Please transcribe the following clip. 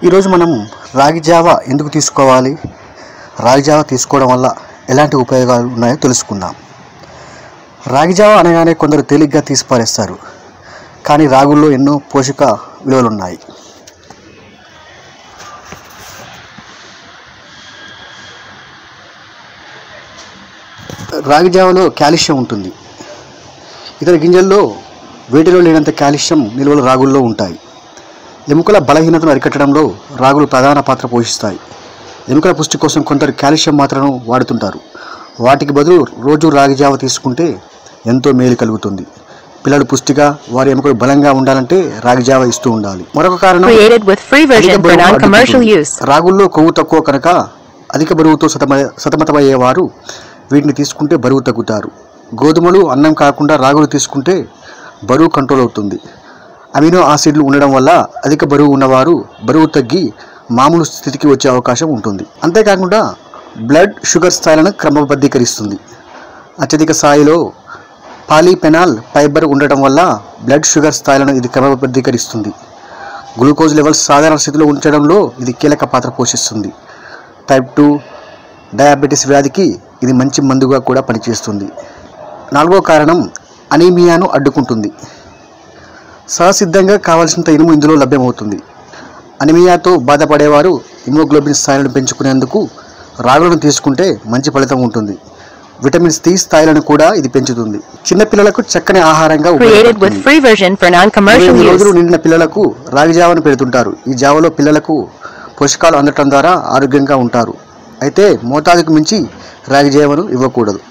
ఈరోజు మనం రాగి జావ ఎందుకు తీసుకోవాలి, రాగి జావ తీసుకోవడం వల్ల ఎలాంటి ఉపయోగాలు ఉన్నాయో తెలుసుకుందాం. రాగి జావ అనగానే కొందరు తేలిగ్గా తీసి పారేస్తారు, కానీ రాగుల్లో ఎన్నో పోషక విలువలు ఉన్నాయి. రాగి జావలో కాల్షియం ఉంటుంది. ఇతర గింజల్లో వేటిలో లేనంత కాల్షియం నిల్వలు రాగుల్లో ఉంటాయి. ఎముకల బలహీనతను అరికట్టడంలో రాగులు ప్రధాన పాత్ర పోషిస్తాయి. ఎముకల పుష్టి కోసం కొందరు కాల్షియం మాత్రను వాడుతుంటారు. వాటికి బదులు రోజు రాగి జావ తీసుకుంటే ఎంతో మేలు కలుగుతుంది. పిల్లలు పుష్టిగా, వారి ఎముకలు బలంగా ఉండాలంటే రాగి జావ ఇస్తూ ఉండాలి. మరొక కారణం, రాగుల్లో కొవ్వు తక్కువ కనుక అధిక బరువుతో సతమతమయ్యేవారు వీటిని తీసుకుంటే బరువు తగ్గుతారు. గోధుమలు, అన్నం కాకుండా రాగులు తీసుకుంటే బరువు కంట్రోల్ అవుతుంది. అమినో ఆసిడ్లు ఉండడం వల్ల అధిక బరువు ఉన్నవారు బరువు తగ్గి మామూలు స్థితికి వచ్చే అవకాశం ఉంటుంది. అంతేకాకుండా బ్లడ్ షుగర్ స్థాయిలను క్రమబద్ధీకరిస్తుంది. అత్యధిక స్థాయిలో పాలీఫెనాల్ ఫైబర్ ఉండటం వల్ల బ్లడ్ షుగర్ స్థాయిలను ఇది క్రమబద్ధీకరిస్తుంది. గ్లూకోజ్ లెవెల్స్ సాధారణ స్థితిలో ఉంచడంలో ఇది కీలక పాత్ర పోషిస్తుంది. టైప్ 2 డయాబెటీస్ వ్యాధికి ఇది మంచి మందుగా కూడా పనిచేస్తుంది. నాలుగో కారణం, అనీమియాను అడ్డుకుంటుంది. సహసిద్ధంగా కావాల్సినంత ఇనుము ఇందులో లభ్యమవుతుంది. అనీమియాతో బాధపడేవారు హిమోగ్లోబిన్ స్థాయిలను పెంచుకునేందుకు రాగులను తీసుకుంటే మంచి ఫలితం ఉంటుంది. విటమిన్ సి స్థాయిలను కూడా ఇది పెంచుతుంది. చిన్నపిల్లలకు చక్కని ఆహారంగా రోజులు నిండిన పిల్లలకు రాగి జావను పెడుతుంటారు. ఈ జావలో పిల్లలకు పోషకాలు అందటం ద్వారా ఆరోగ్యంగా ఉంటారు. అయితే మోతాదుకు మించి రాగి జావను ఇవ్వకూడదు.